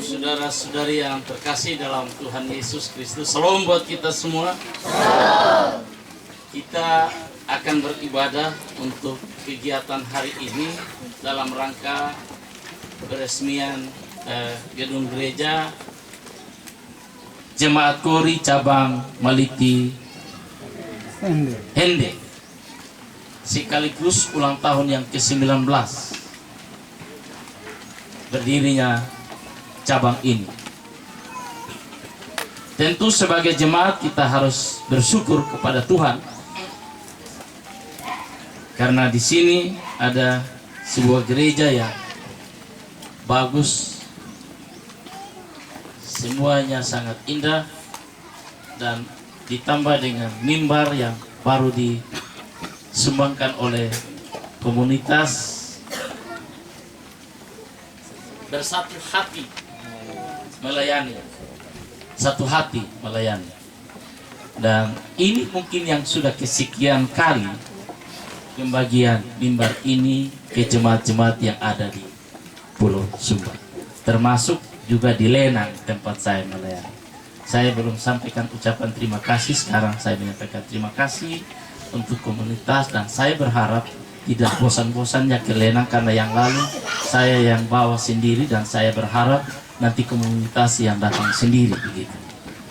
Saudara-saudari yang terkasih dalam Tuhan Yesus Kristus, salam buat kita semua. Kita akan beribadah untuk kegiatan hari ini dalam rangka peresmian gedung gereja Jemaat Kori Cabang Maliti Hende, sekaligus ulang tahun yang ke-19 berdirinya cabang ini. Tentu sebagai jemaat kita harus bersyukur kepada Tuhan karena di sini ada sebuah gereja yang bagus, semuanya sangat indah, dan ditambah dengan mimbar yang baru disumbangkan oleh komunitas bersatu hati melayani, satu hati melayani. Dan ini mungkin yang sudah kesekian kali pembagian mimbar ini ke jemaat-jemaat yang ada di Pulau Sumba, termasuk juga di Lenang tempat saya melayani. Saya belum sampaikan ucapan terima kasih, sekarang saya menyampaikan terima kasih untuk komunitas, dan saya berharap tidak bosan-bosannya ke Lenang karena yang lalu saya yang bawa sendiri, dan saya berharap nanti komunitas yang datang sendiri begitu.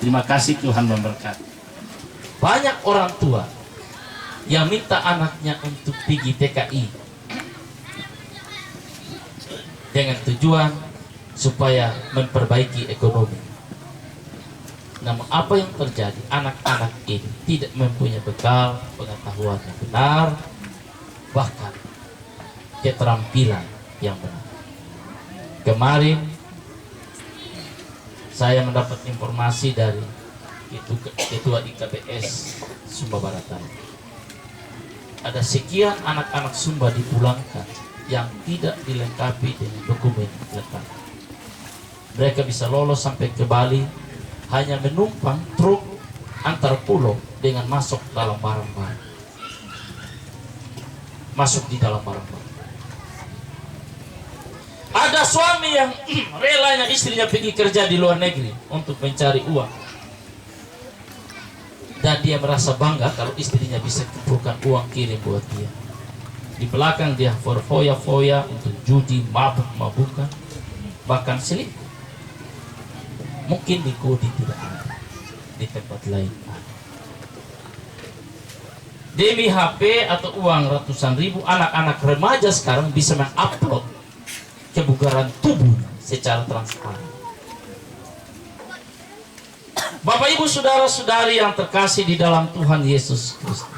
Terima kasih, Tuhan memberkati. Banyak orang tua yang minta anaknya untuk pergi TKI dengan tujuan supaya memperbaiki ekonomi. Namun apa yang terjadi? Anak-anak ini tidak mempunyai bekal pengetahuan yang benar, bahkan keterampilan yang benar. Kemarin saya mendapat informasi dari Ketua IKPS Sumba Barat. Ada sekian anak-anak Sumba dipulangkan yang tidak dilengkapi dengan dokumen lengkap. Mereka bisa lolos sampai ke Bali hanya menumpang truk antar pulau dengan masuk dalam barang-barang. Masuk di dalam barang-barang. Ada suami yang relanya istrinya pergi kerja di luar negeri untuk mencari uang, dan dia merasa bangga kalau istrinya bisa kumpulkan uang kirim buat dia. Di belakang dia foya-foya untuk judi, mabuk-mabukan, bahkan selingkuh. Mungkin di Kodi tidak ada, di tempat lain ada. Demi HP atau uang ratusan ribu, anak-anak remaja sekarang bisa mengupload kebugaran tubuh secara transparan. Bapak Ibu saudara-saudari yang terkasih di dalam Tuhan Yesus Kristus,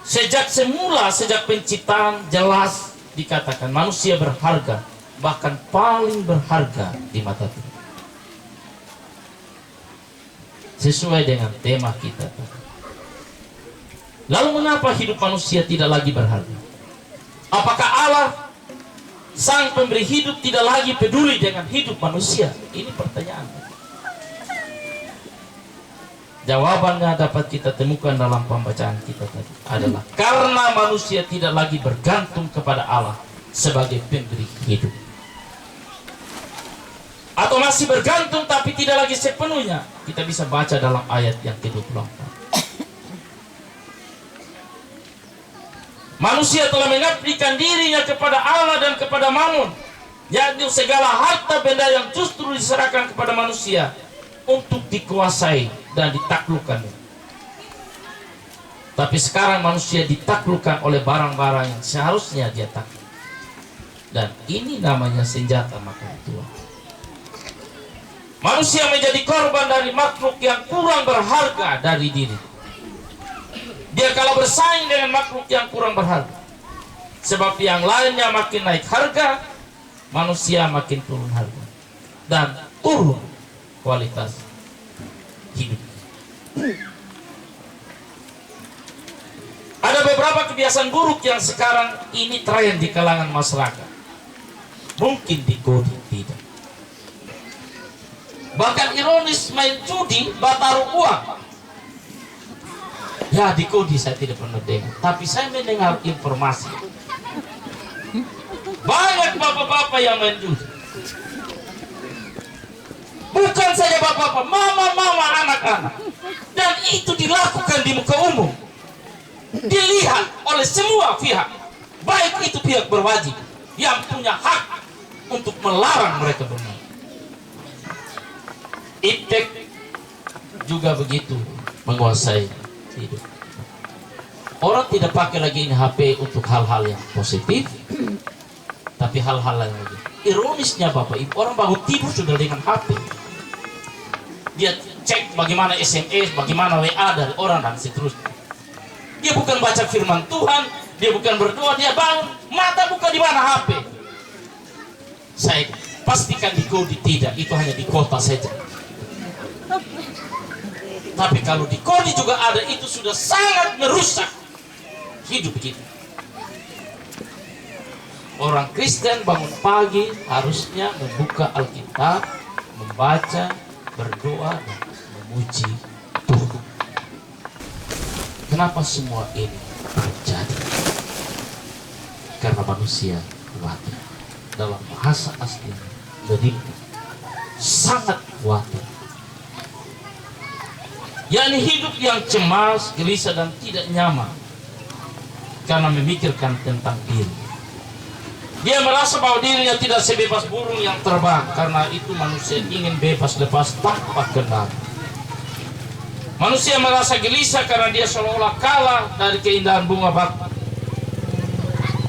sejak semula, sejak penciptaan jelas dikatakan manusia berharga, bahkan paling berharga di mata Tuhan. sesuai dengan tema kita. Lalu mengapa hidup manusia tidak lagi berharga? Apakah Allah sang pemberi hidup tidak lagi peduli dengan hidup manusia? Ini pertanyaan. Jawabannya dapat kita temukan dalam pembacaan kita tadi, adalah karena manusia tidak lagi bergantung kepada Allah sebagai pemberi hidup. Atau masih bergantung tapi tidak lagi sepenuhnya. Kita bisa baca dalam ayat yang ke-24. Manusia telah mengabdikan dirinya kepada Allah dan kepada Mammon, yakni segala harta benda yang justru diserahkan kepada manusia untuk dikuasai dan ditaklukkan. Tapi sekarang manusia ditaklukkan oleh barang-barang yang seharusnya dia takluk. Dan ini namanya senjata makhluk Tuhan. Manusia menjadi korban dari makhluk yang kurang berharga dari diri. Dia kalah bersaing dengan makhluk yang kurang berharga. Sebab yang lainnya makin naik harga, manusia makin turun harga. Dan turun kualitas hidup. Ada beberapa kebiasaan buruk yang sekarang ini tren di kalangan masyarakat. Mungkin dikode tidak. Bahkan ironis, main judi bertaruh uang. Ya, di Kodi saya tidak pernah dengar, tapi saya mendengar informasi banyak bapak-bapak yang main judi. Bukan saja bapak-bapak, mama-mama, anak-anak. Dan itu dilakukan di muka umum, dilihat oleh semua pihak, baik itu pihak berwajib yang punya hak untuk melarang mereka bermain. Iptek juga begitu menguasai hidup. Orang tidak pakai lagi ini HP untuk hal-hal yang positif, tapi hal-hal lain lagi. Ironisnya Bapak Ibu, orang bangun tidur sudah dengan HP. Dia cek bagaimana SMS, bagaimana WA dari orang dan seterusnya. Dia bukan baca firman Tuhan, dia bukan berdoa, dia bangun, mata buka di mana HP. Saya pastikan di Kodi tidak, itu hanya di kota saja. Tapi kalau di Kodi juga ada, itu sudah sangat merusak hidup kita. Orang Kristen bangun pagi harusnya membuka Alkitab, membaca, berdoa, dan memuji Tuhan. Kenapa semua ini terjadi? Karena manusia khawatir. Dalam bahasa asli beriman, sangat khawatir. yakni hidup yang cemas, gelisah dan tidak nyaman karena memikirkan tentang diri. Dia merasa bahwa dirinya tidak sebebas burung yang terbang, karena itu manusia ingin bebas lepas tanpa kendali. Manusia merasa gelisah karena dia seolah-olah kalah dari keindahan bunga bakar.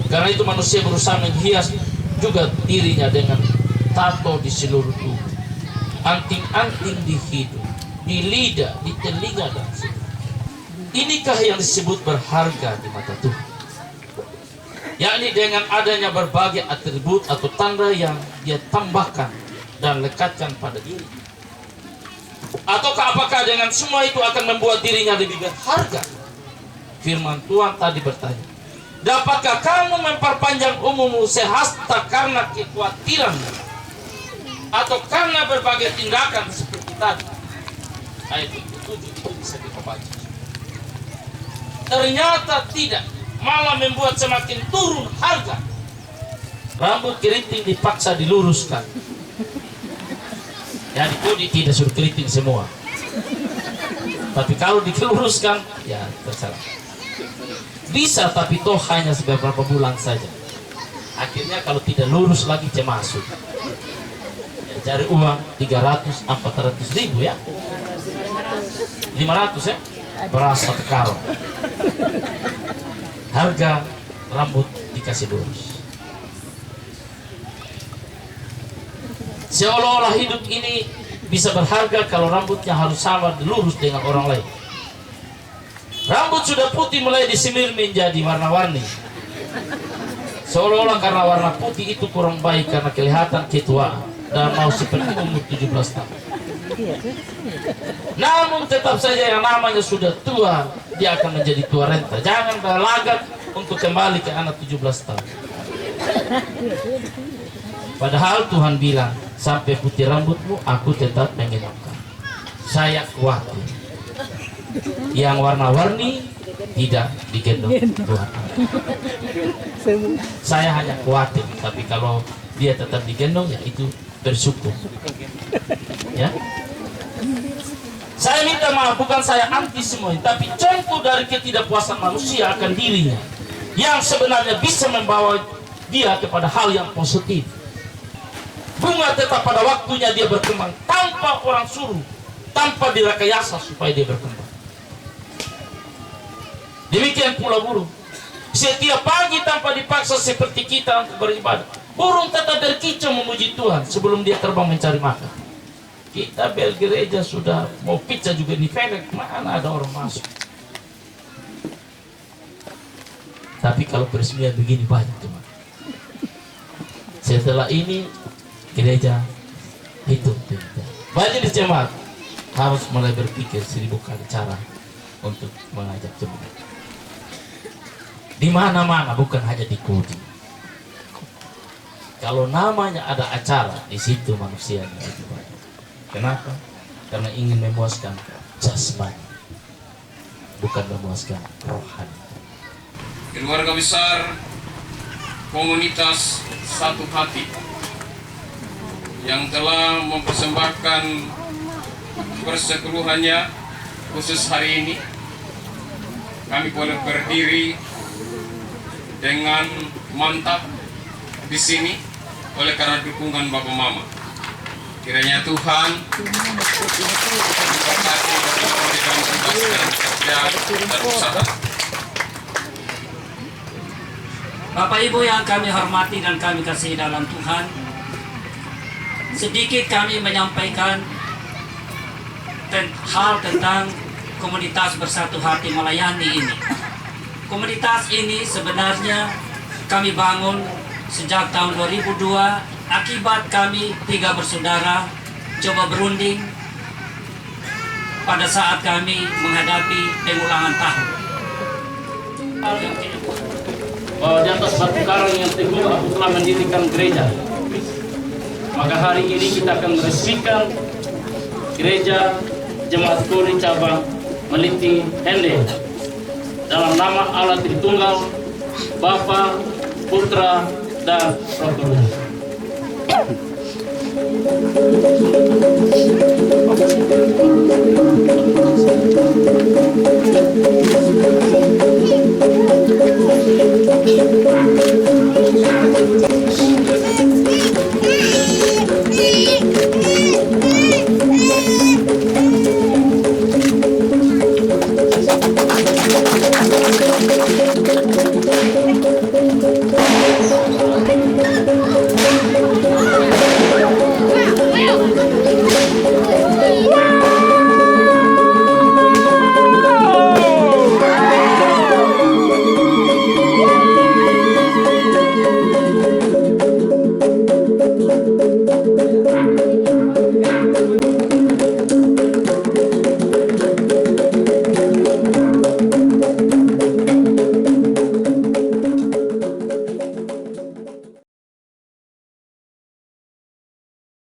Karena itu manusia berusaha menghias juga dirinya dengan tato di seluruh tubuh, anting-anting di hidung, di lidah, di telinga dan sebagainya. Inikah yang disebut berharga di mata Tuhan? Yakni dengan adanya berbagai atribut atau tanda yang dia tambahkan dan lekatkan pada diri. Ataukah apakah dengan semua itu akan membuat dirinya lebih berharga? Firman Tuhan tadi bertanya, dapatkah kamu memperpanjang umurmu sehasta karena kekhawatiranmu atau karena berbagai tindakan seperti tadi? Ayat 7 itu bisa dibaca. Ternyata tidak, malah membuat semakin turun harga. Rambut keriting dipaksa diluruskan. Ya, di Kodi tidak suruh keriting semua. Tapi kalau diluruskan, ya terserah. Bisa, tapi toh hanya beberapa bulan saja. Akhirnya kalau tidak lurus lagi cemas. Ya, cari uang 300-400 ribu ya. 500 ya. Beras satu karung. Harga rambut dikasih lurus. Seolah-olah hidup ini bisa berharga kalau rambutnya harus sama lurus dengan orang lain. Rambut sudah putih mulai disemir menjadi warna-warni. Seolah-olah karena warna putih itu kurang baik karena kelihatan ketua dan mau seperti umur 17 tahun. Namun tetap saja yang namanya sudah tua, dia akan menjadi tua renta. Jangan berlagak untuk kembali ke anak 17 tahun. Padahal Tuhan bilang, sampai putih rambutmu aku tetap mengenangkan. Saya khawatir yang warna-warni tidak digendong Tuhan. Saya hanya khawatir, tapi kalau dia tetap digendong, ya itu bersyukur. Ya, saya minta maaf, bukan saya anti semuanya, tapi contoh dari ketidakpuasan manusia akan dirinya yang sebenarnya bisa membawa dia kepada hal yang positif. Bunga tetap pada waktunya dia berkembang tanpa orang suruh, tanpa direkayasa supaya dia berkembang. Demikian pula burung. Setiap pagi tanpa dipaksa seperti kita untuk beribadah, burung tetap berkicau memuji Tuhan sebelum dia terbang mencari makan. Kita bel gereja sudah mau pizza juga di velek, mana ada orang masuk. Tapi kalau peresmian begini banyak teman. Setelah ini gereja itu majelis jemaat harus mulai berpikir 1000 kali cara untuk mengajak jemaat. Di mana-mana, bukan hanya di Kudi. Kalau namanya ada acara, di situ manusianya lebih banyak. Kenapa? Karena ingin memuaskan jasmani, bukan memuaskan rohani. Keluarga besar komunitas Satu Hati yang telah mempersembahkan perseteruhannya khusus hari ini, kami boleh berdiri dengan mantap di sini oleh karena dukungan Bapak Mama. Kiranya Tuhan memberkati memberikan tugas dan kerja dan usaha. Bapak Ibu yang kami hormati dan kami kasihi dalam Tuhan, sedikit kami menyampaikan hal tentang komunitas Bersatu Hati Melayani ini. Komunitas ini sebenarnya kami bangun sejak tahun 2002 akibat kami 3 bersaudara coba berunding pada saat kami menghadapi pengulangan tahun. Bahwa di atas batu karang yang teguh aku telah mendirikan gereja. Maka hari ini kita akan meresmikan gereja Jemaat Kudi cabang Meliti Hende dalam nama Allah Tritunggal, Bapa, Putra, dan Roh Kudus.